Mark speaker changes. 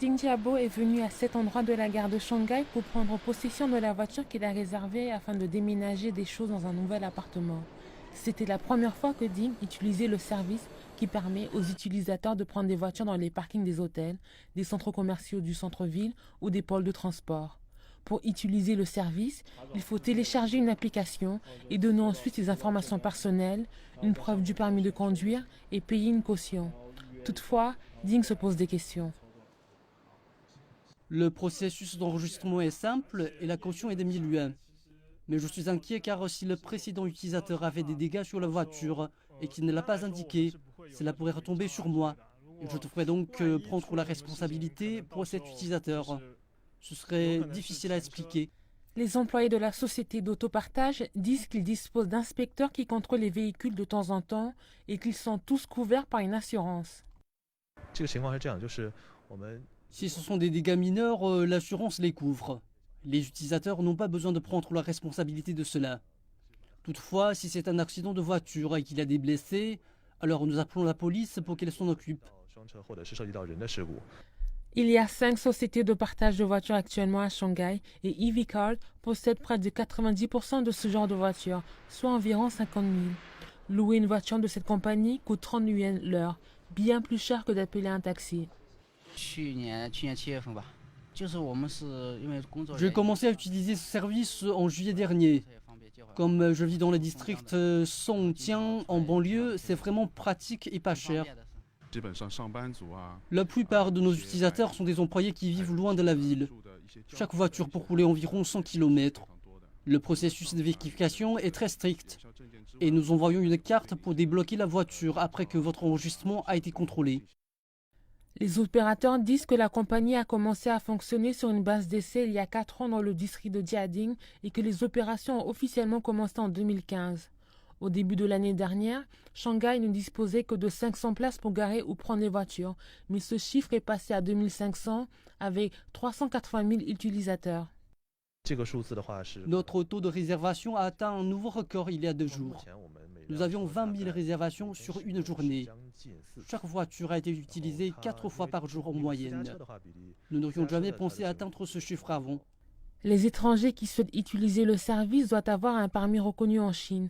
Speaker 1: Ding Xiaobo est venu à cet endroit de la gare de Shanghai pour prendre possession de la voiture qu'il a réservée afin de déménager des choses dans un nouvel appartement. C'était la première fois que Ding utilisait le service qui permet aux utilisateurs de prendre des voitures dans les parkings des hôtels, des centres commerciaux du centre-ville ou des pôles de transport. Pour utiliser le service, il faut télécharger une application et donner ensuite ses informations personnelles, une preuve du permis de conduire et payer une caution. Toutefois, Ding se pose des questions.
Speaker 2: Le processus d'enregistrement est simple et la caution est de 1000 yuan. Mais je suis inquiet car si le précédent utilisateur avait des dégâts sur la voiture et qu'il ne l'a pas indiqué, cela pourrait retomber sur moi. Et je devrais donc prendre la responsabilité pour cet utilisateur. Ce serait difficile à expliquer.
Speaker 1: Les employés de la société d'autopartage disent qu'ils disposent d'inspecteurs qui contrôlent les véhicules de temps en temps et qu'ils sont tous couverts par une assurance.
Speaker 2: Si ce sont des dégâts mineurs, l'assurance les couvre. Les utilisateurs n'ont pas besoin de prendre la responsabilité de cela. Toutefois, si c'est un accident de voiture et qu'il y a des blessés, alors nous appelons la police pour qu'elle s'en occupe.
Speaker 1: Il y a 5 sociétés de partage de voitures actuellement à Shanghai et EVCard possède près de 90% de ce genre de voitures, soit environ 50 000. Louer une voiture de cette compagnie coûte 30 yuan l'heure, bien plus cher que d'appeler un taxi.
Speaker 2: J'ai commencé à utiliser ce service en juillet dernier. Comme je vis dans le district Songjiang en banlieue, c'est vraiment pratique et pas cher. La plupart de nos utilisateurs sont des employés qui vivent loin de la ville. Chaque voiture peut rouler environ 100 km. Le processus de vérification est très strict. Et nous envoyons une carte pour débloquer la voiture après que votre enregistrement a été contrôlé.
Speaker 1: Les opérateurs disent que la compagnie a commencé à fonctionner sur une base d'essai il y a 4 ans dans le district de Jiading et que les opérations ont officiellement commencé en 2015. Au début de l'année dernière, Shanghai ne disposait que de 500 places pour garer ou prendre les voitures, mais ce chiffre est passé à 2500 avec 380 000 utilisateurs.
Speaker 2: Notre taux de réservation a atteint un nouveau record il y a 2 jours. Nous avions 20 000 réservations sur une journée. Chaque voiture a été utilisée 4 fois par jour en moyenne. Nous n'aurions jamais pensé atteindre ce chiffre avant.
Speaker 1: Les étrangers qui souhaitent utiliser le service doivent avoir un permis reconnu en Chine.